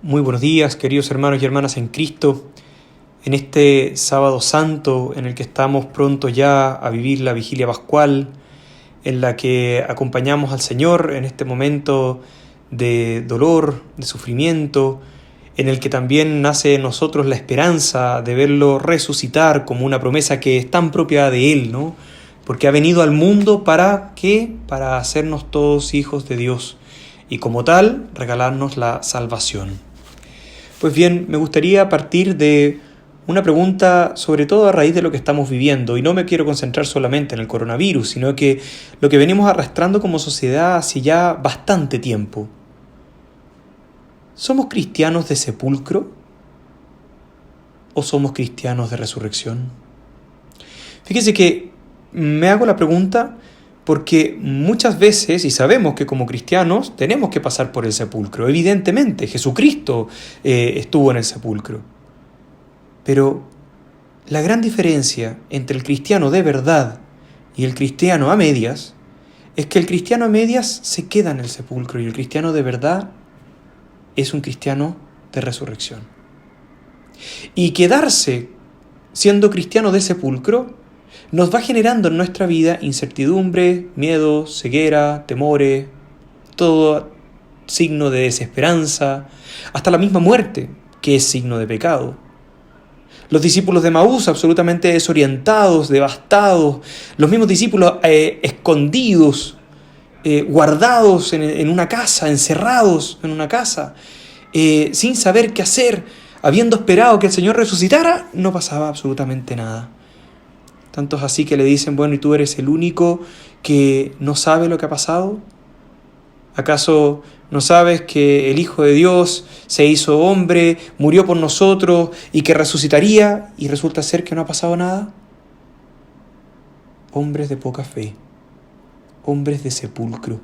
Muy buenos días, queridos hermanos y hermanas en Cristo. En este sábado santo en el que estamos pronto ya a vivir la vigilia pascual, en la que acompañamos al Señor en este momento de dolor, de sufrimiento, en el que también nace en nosotros la esperanza de verlo resucitar como una promesa que es tan propia de Él, ¿no? Porque ha venido al mundo ¿para qué? Para hacernos todos hijos de Dios y como tal regalarnos la salvación. Pues bien, me gustaría partir de una pregunta sobre todo a raíz de lo que estamos viviendo, y no me quiero concentrar solamente en el coronavirus, sino que lo que venimos arrastrando como sociedad hace ya bastante tiempo. ¿Somos cristianos de sepulcro o somos cristianos de resurrección? Fíjese que me hago la pregunta porque muchas veces, y sabemos que como cristianos tenemos que pasar por el sepulcro. Evidentemente, Jesucristo estuvo en el sepulcro. Pero la gran diferencia entre el cristiano de verdad y el cristiano a medias es que el cristiano a medias se queda en el sepulcro y el cristiano de verdad es un cristiano de resurrección. Y quedarse siendo cristiano de sepulcro nos va generando en nuestra vida incertidumbre, miedo, ceguera, temores, todo signo de desesperanza, hasta la misma muerte, que es signo de pecado. Los discípulos de Emaús absolutamente desorientados, devastados, los mismos discípulos escondidos, guardados en una casa, encerrados en una casa, sin saber qué hacer, habiendo esperado que el Señor resucitara, no pasaba absolutamente nada. Tanto es así que le dicen, bueno, ¿y tú eres el único que no sabe lo que ha pasado? ¿Acaso no sabes que el Hijo de Dios se hizo hombre, murió por nosotros y que resucitaría y resulta ser que no ha pasado nada? Hombres de poca fe, hombres de sepulcro,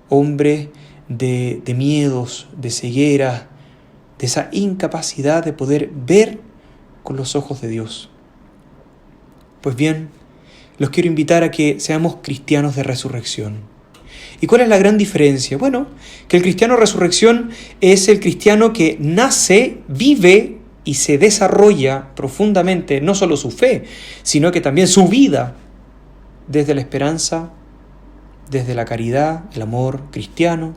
hombres de miedos, de ceguera, de esa incapacidad de poder ver con los ojos de Dios. Pues bien, los quiero invitar a que seamos cristianos de resurrección. ¿Y cuál es la gran diferencia? Bueno, que el cristiano de resurrección es el cristiano que nace, vive y se desarrolla profundamente, no solo su fe, sino que también su vida, desde la esperanza, desde la caridad, el amor cristiano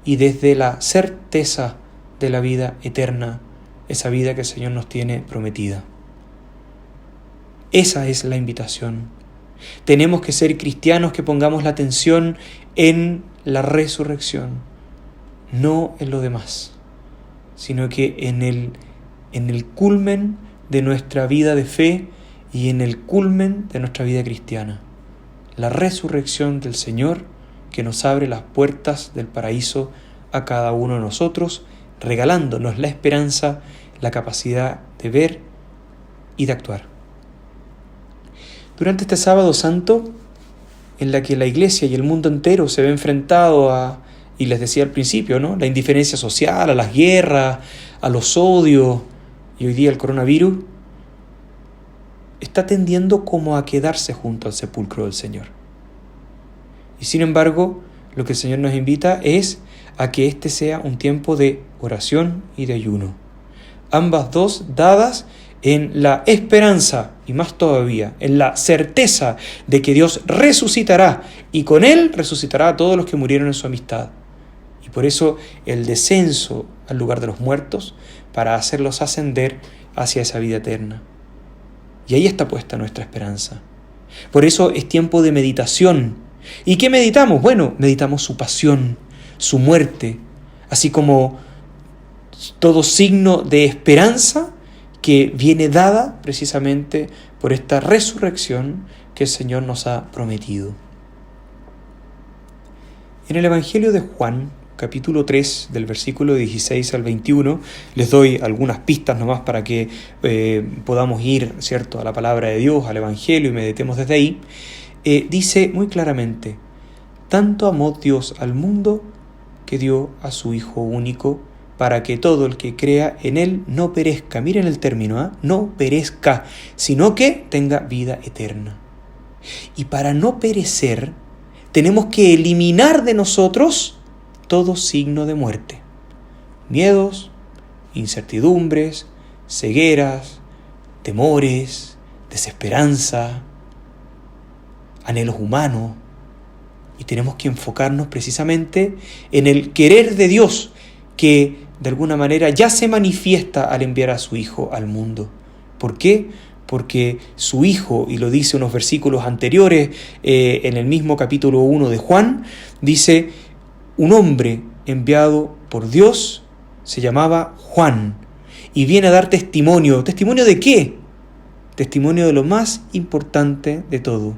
y desde la certeza de la vida eterna, esa vida que el Señor nos tiene prometida. Esa es la invitación. Tenemos que ser cristianos que pongamos la atención en la resurrección, no en lo demás, sino que en el culmen de nuestra vida de fe y en el culmen de nuestra vida cristiana. La resurrección del Señor que nos abre las puertas del paraíso a cada uno de nosotros, regalándonos la esperanza, la capacidad de ver y de actuar. Durante este sábado santo, en la que la Iglesia y el mundo entero se ve enfrentado a, y les decía al principio, ¿no?, la indiferencia social, a las guerras, a los odios, y hoy día el coronavirus, está tendiendo como a quedarse junto al sepulcro del Señor. Y sin embargo, lo que el Señor nos invita es a que este sea un tiempo de oración y de ayuno. Ambas dos dadas en la esperanza y más todavía en la certeza de que Dios resucitará y con Él resucitará a todos los que murieron en su amistad. Y por eso el descenso al lugar de los muertos para hacerlos ascender hacia esa vida eterna. Y ahí está puesta nuestra esperanza. Por eso es tiempo de meditación. ¿Y qué meditamos? Bueno, meditamos su pasión, su muerte, así como todo signo de esperanza que viene dada precisamente por esta resurrección que el Señor nos ha prometido. En el Evangelio de Juan, capítulo 3, del versículo 16 al 21, les doy algunas pistas nomás para que podamos ir, ¿cierto?, a la palabra de Dios, al Evangelio y meditemos desde ahí. Dice muy claramente, tanto amó Dios al mundo que dio a su Hijo único, para que todo el que crea en Él no perezca. Miren el término, no perezca, sino que tenga vida eterna. Y para no perecer, tenemos que eliminar de nosotros todo signo de muerte. miedos, incertidumbres, cegueras, temores, desesperanza, anhelos humanos. Y tenemos que enfocarnos precisamente en el querer de Dios, que de alguna manera ya se manifiesta al enviar a su Hijo al mundo. ¿Por qué? Porque su Hijo, y lo dice unos versículos anteriores, en el mismo capítulo 1 de Juan, dice, un hombre enviado por Dios se llamaba Juan, y viene a dar testimonio. ¿Testimonio de qué? Testimonio de lo más importante de todo.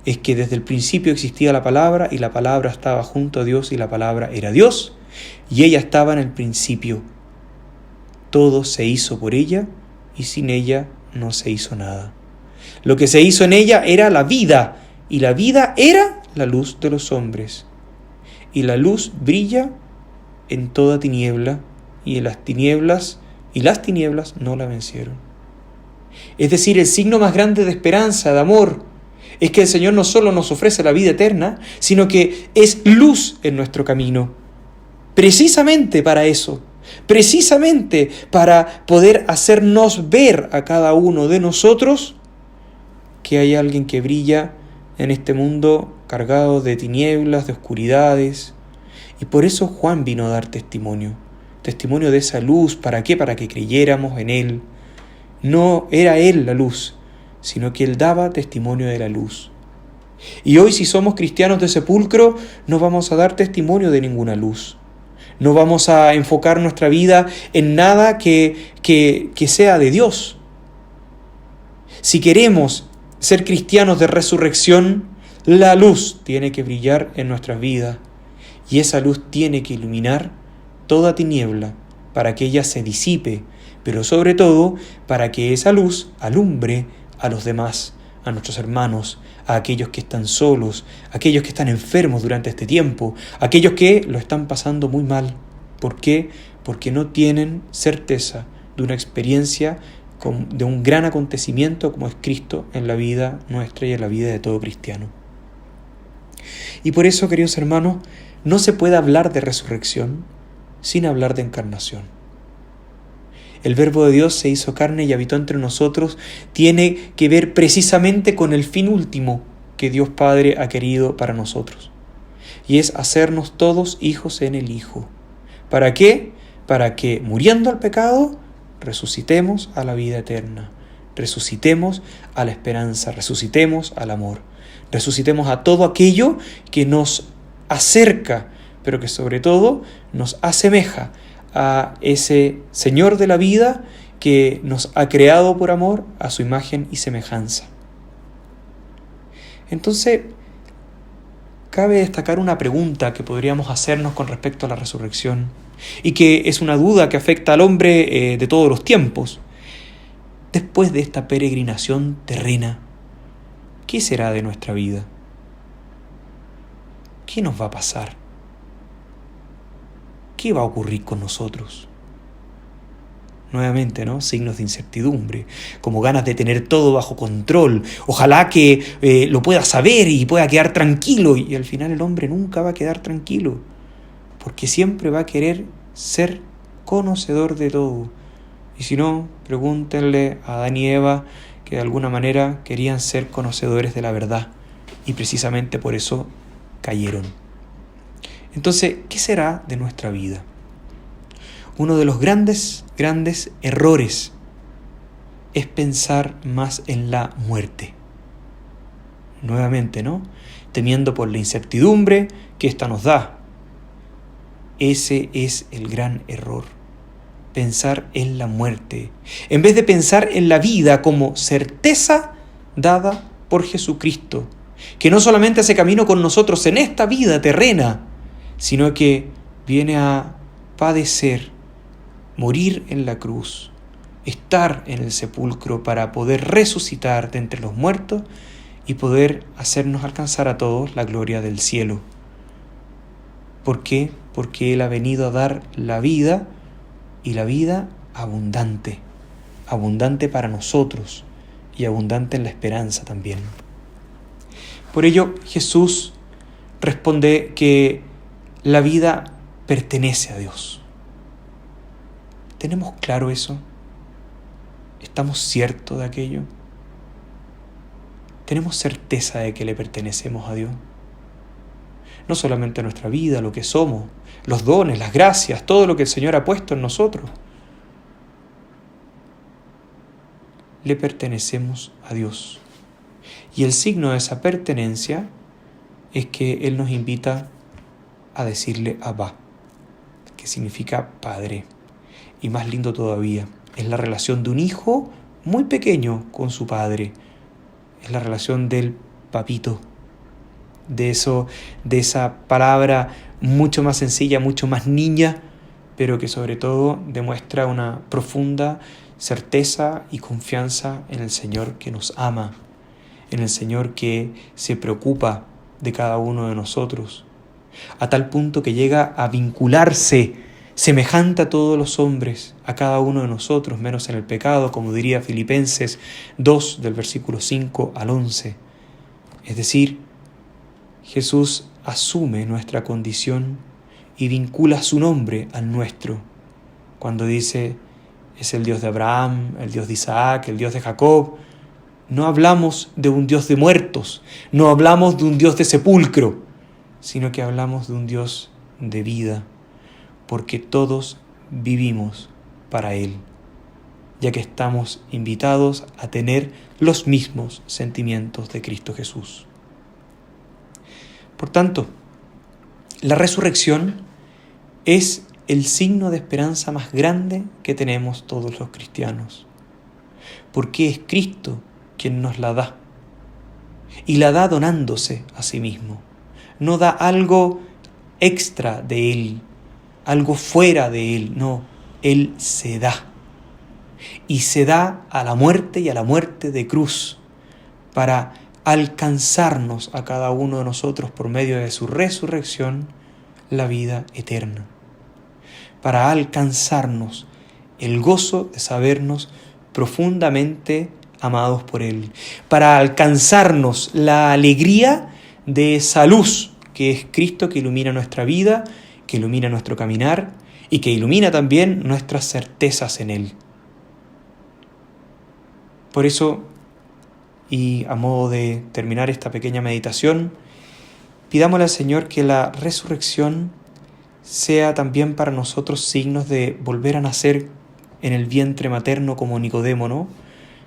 Es que desde el principio existía la palabra, y la palabra estaba junto a Dios, y la palabra era Dios, y ella estaba en el principio. Todo se hizo por ella, y sin ella no se hizo nada. Lo que se hizo en ella era la vida, y la vida era la luz de los hombres. Y la luz brilla en toda tiniebla, y las tinieblas no la vencieron. Es decir, el signo más grande de esperanza, de amor, es que el Señor no solo nos ofrece la vida eterna, sino que es luz en nuestro camino. Precisamente para eso, precisamente para poder hacernos ver a cada uno de nosotros que hay alguien que brilla en este mundo cargado de tinieblas, de oscuridades. Y por eso Juan vino a dar testimonio de esa luz. ¿Para qué? Para que creyéramos en Él. No era Él la luz, sino que Él daba testimonio de la luz. Y hoy, si somos cristianos de sepulcro, no vamos a dar testimonio de ninguna luz. No vamos a enfocar nuestra vida en nada que sea de Dios. Si queremos ser cristianos de resurrección, la luz tiene que brillar en nuestras vidas. Y esa luz tiene que iluminar toda tiniebla para que ella se disipe, pero sobre todo para que esa luz alumbre a los demás, a nuestros hermanos, a aquellos que están solos, a aquellos que están enfermos durante este tiempo, a aquellos que lo están pasando muy mal. ¿Por qué? Porque no tienen certeza de una experiencia, de un gran acontecimiento como es Cristo en la vida nuestra y en la vida de todo cristiano. Y por eso, queridos hermanos, no se puede hablar de resurrección sin hablar de encarnación. El Verbo de Dios se hizo carne y habitó entre nosotros, tiene que ver precisamente con el fin último que Dios Padre ha querido para nosotros. Y es hacernos todos hijos en el Hijo. ¿Para qué? Para que, muriendo al pecado, resucitemos a la vida eterna, resucitemos a la esperanza, resucitemos al amor, resucitemos a todo aquello que nos acerca, pero que sobre todo nos asemeja a ese Señor de la vida que nos ha creado por amor a su imagen y semejanza. Entonces, cabe destacar una pregunta que podríamos hacernos con respecto a la resurrección, y que es una duda que afecta al hombre de todos los tiempos. Después de esta peregrinación terrena, ¿qué será de nuestra vida? ¿Qué nos va a pasar? ¿Qué va a ocurrir con nosotros? Nuevamente, ¿no? Signos de incertidumbre, como ganas de tener todo bajo control. Ojalá que lo pueda saber y pueda quedar tranquilo. Y al final el hombre nunca va a quedar tranquilo, porque siempre va a querer ser conocedor de todo. Y si no, pregúntenle a Adán y Eva, que de alguna manera querían ser conocedores de la verdad, y precisamente por eso cayeron. Entonces, ¿qué será de nuestra vida? Uno de los grandes errores es pensar más en la muerte. Nuevamente, ¿no? Temiendo por la incertidumbre que ésta nos da. Ese es el gran error. Pensar en la muerte, en vez de pensar en la vida como certeza dada por Jesucristo, que no solamente hace camino con nosotros en esta vida terrena, sino que viene a padecer, morir en la cruz, estar en el sepulcro para poder resucitar de entre los muertos y poder hacernos alcanzar a todos la gloria del cielo. ¿Por qué? Porque Él ha venido a dar la vida, y la vida abundante, abundante para nosotros y abundante en la esperanza también. Por ello, Jesús responde que la vida pertenece a Dios. ¿Tenemos claro eso? ¿Estamos ciertos de aquello? ¿Tenemos certeza de que le pertenecemos a Dios? No solamente nuestra vida, lo que somos, los dones, las gracias, todo lo que el Señor ha puesto en nosotros. Le pertenecemos a Dios. Y el signo de esa pertenencia es que Él nos invita a decirle Abba, que significa Padre. Y más lindo todavía, es la relación de un hijo muy pequeño con su padre. Es la relación del papito. De esa palabra mucho más sencilla, mucho más niña, pero que sobre todo demuestra una profunda certeza y confianza en el Señor que nos ama, en el Señor que se preocupa de cada uno de nosotros, a tal punto que llega a vincularse semejante a todos los hombres, a cada uno de nosotros, menos en el pecado, como diría Filipenses 2, del versículo 5 al 11. Es decir, Jesús asume nuestra condición y vincula su nombre al nuestro. Cuando dice, es el Dios de Abraham, el Dios de Isaac, el Dios de Jacob, no hablamos de un Dios de muertos, no hablamos de un Dios de sepulcro, sino que hablamos de un Dios de vida, porque todos vivimos para Él, ya que estamos invitados a tener los mismos sentimientos de Cristo Jesús. Por tanto, la resurrección es el signo de esperanza más grande que tenemos todos los cristianos, porque es Cristo quien nos la da, y la da donándose a sí mismo. No da algo extra de Él, algo fuera de Él, no, Él se da. Y se da a la muerte y a la muerte de cruz para alcanzarnos a cada uno de nosotros por medio de su resurrección la vida eterna. Para alcanzarnos el gozo de sabernos profundamente amados por Él. Para alcanzarnos la alegría de esa luz que es Cristo, que ilumina nuestra vida, que ilumina nuestro caminar y que ilumina también nuestras certezas en Él. Por eso, y a modo de terminar esta pequeña meditación, pidámosle al Señor que la resurrección sea también para nosotros signos de volver a nacer en el vientre materno como Nicodemo, ¿no?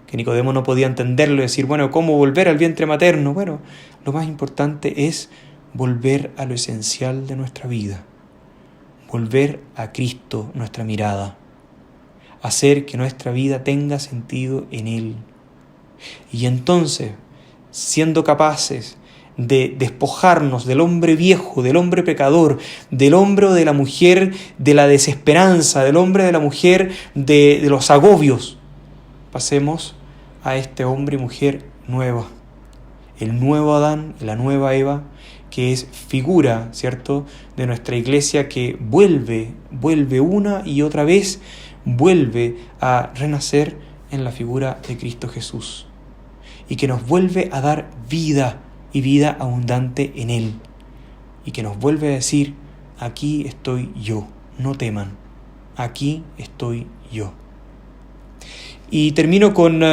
Que Nicodemo no podía entenderlo y decir, bueno, ¿cómo volver al vientre materno? Bueno, lo más importante es volver a lo esencial de nuestra vida, volver a Cristo nuestra mirada, hacer que nuestra vida tenga sentido en Él. Y entonces, siendo capaces de despojarnos del hombre viejo, del hombre pecador, del hombre o de la mujer de la desesperanza, del hombre o de la mujer de los agobios, pasemos a este hombre y mujer nueva, el nuevo Adán, la nueva Eva, que es figura, ¿cierto?, de nuestra iglesia que vuelve una y otra vez, vuelve a renacer en la figura de Cristo Jesús y que nos vuelve a dar vida y vida abundante en Él y que nos vuelve a decir, aquí estoy yo, no teman, aquí estoy yo. Y termino con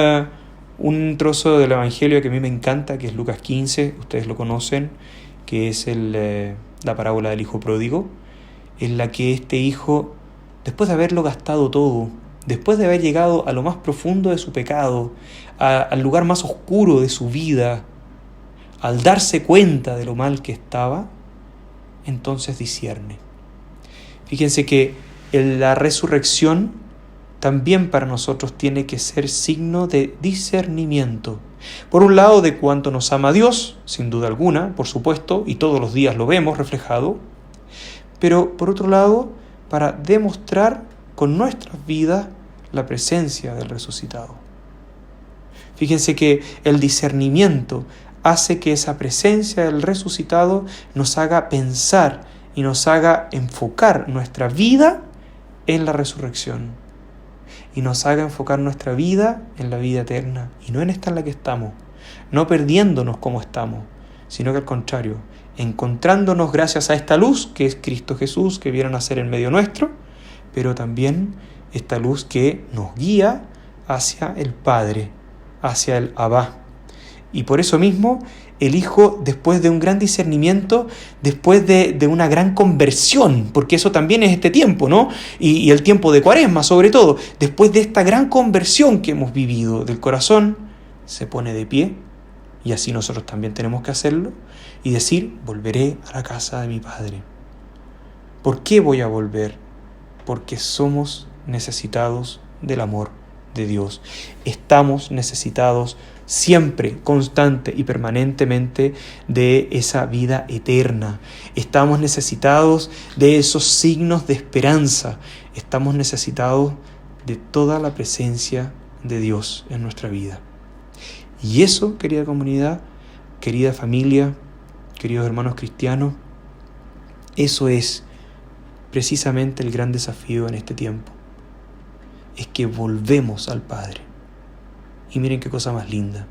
un trozo del Evangelio que a mí me encanta, que es Lucas 15, ustedes lo conocen, que es la parábola del hijo pródigo, en la que este hijo, después de haberlo gastado todo, después de haber llegado a lo más profundo de su pecado, al lugar más oscuro de su vida, al darse cuenta de lo mal que estaba, entonces discierne. Fíjense que la resurrección también para nosotros tiene que ser signo de discernimiento. Por un lado, de cuánto nos ama Dios, sin duda alguna, por supuesto, y todos los días lo vemos reflejado, pero por otro lado, para demostrar con nuestras vidas la presencia del resucitado. Fíjense que el discernimiento hace que esa presencia del resucitado nos haga pensar y nos haga enfocar nuestra vida en la resurrección y nos haga enfocar nuestra vida en la vida eterna y no en esta en la que estamos, no perdiéndonos como estamos, sino que al contrario, encontrándonos gracias a esta luz que es Cristo Jesús, que viene a nacer en medio nuestro, pero también esta luz que nos guía hacia el Padre, hacia el Abba. Y por eso mismo el Hijo, después de un gran discernimiento, después de una gran conversión, porque eso también es este tiempo, ¿no? Y el tiempo de Cuaresma sobre todo, después de esta gran conversión que hemos vivido del corazón, se pone de pie, y así nosotros también tenemos que hacerlo, y decir: volveré a la casa de mi Padre. ¿Por qué voy a volver? Porque somos necesitados del amor de Dios. Estamos necesitados siempre, constante y permanentemente de esa vida eterna. Estamos necesitados de esos signos de esperanza. Estamos necesitados de toda la presencia de Dios en nuestra vida. Y eso, querida comunidad, querida familia, queridos hermanos cristianos, eso es precisamente el gran desafío en este tiempo. Es que volvemos al Padre. Y miren qué cosa más linda.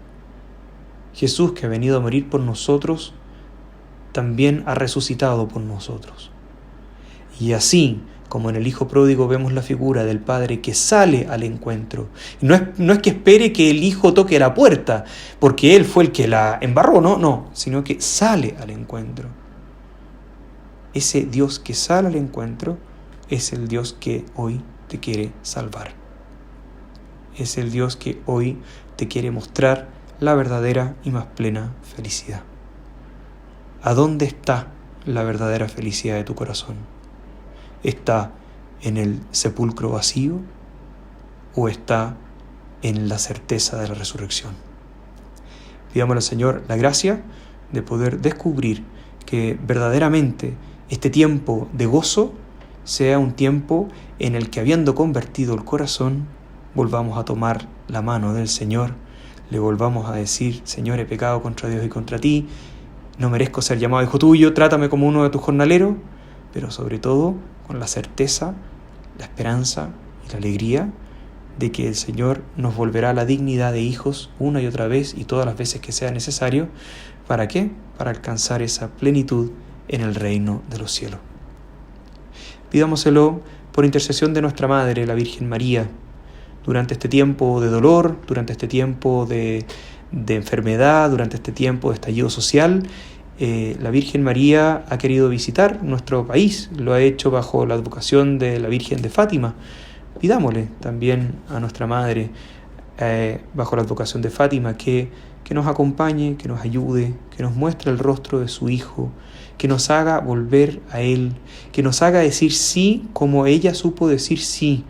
Jesús, que ha venido a morir por nosotros, también ha resucitado por nosotros. Y así como en el Hijo pródigo vemos la figura del Padre que sale al encuentro. No es que espere que el Hijo toque la puerta, porque Él fue el que la embarró, no, sino que sale al encuentro. Ese Dios que sale al encuentro es el Dios que hoy te quiere salvar. Es el Dios que hoy te quiere mostrar la verdadera y más plena felicidad. ¿A dónde está la verdadera felicidad de tu corazón? ¿Está en el sepulcro vacío o está en la certeza de la resurrección? Pidámosle al Señor la gracia de poder descubrir que verdaderamente este tiempo de gozo sea un tiempo en el que, habiendo convertido el corazón, volvamos a tomar la mano del Señor, le volvamos a decir: Señor, he pecado contra Dios y contra ti, no merezco ser llamado hijo tuyo, trátame como uno de tus jornaleros, pero sobre todo con la certeza, la esperanza y la alegría de que el Señor nos volverá la dignidad de hijos una y otra vez y todas las veces que sea necesario. ¿Para qué? Para alcanzar esa plenitud en el reino de los cielos. Pidámoselo por intercesión de nuestra Madre, la Virgen María, durante este tiempo de dolor, durante este tiempo de enfermedad, durante este tiempo de estallido social. La Virgen María ha querido visitar nuestro país, lo ha hecho bajo la advocación de la Virgen de Fátima. Pidámosle también a nuestra Madre, bajo la advocación de Fátima, que nos acompañe, que nos ayude, que nos muestre el rostro de su Hijo, que nos haga volver a Él, que nos haga decir sí como ella supo decir sí,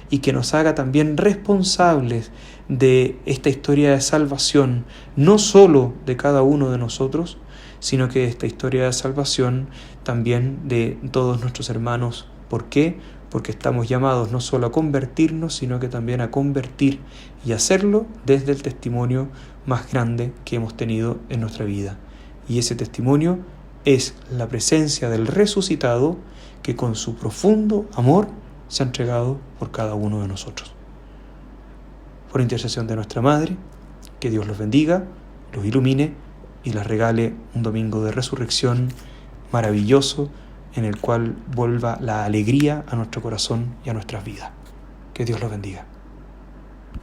y que nos haga también responsables de esta historia de salvación, no solo de cada uno de nosotros, sino que de esta historia de salvación también de todos nuestros hermanos. ¿Por qué? Porque estamos llamados no solo a convertirnos, sino que también a convertir, y hacerlo desde el testimonio más grande que hemos tenido en nuestra vida. Y ese testimonio es la presencia del resucitado, que con su profundo amor se ha entregado por cada uno de nosotros. Por intercesión de nuestra Madre, que Dios los bendiga, los ilumine y les regale un domingo de resurrección maravilloso, en el cual vuelva la alegría a nuestro corazón y a nuestras vidas. Que Dios los bendiga.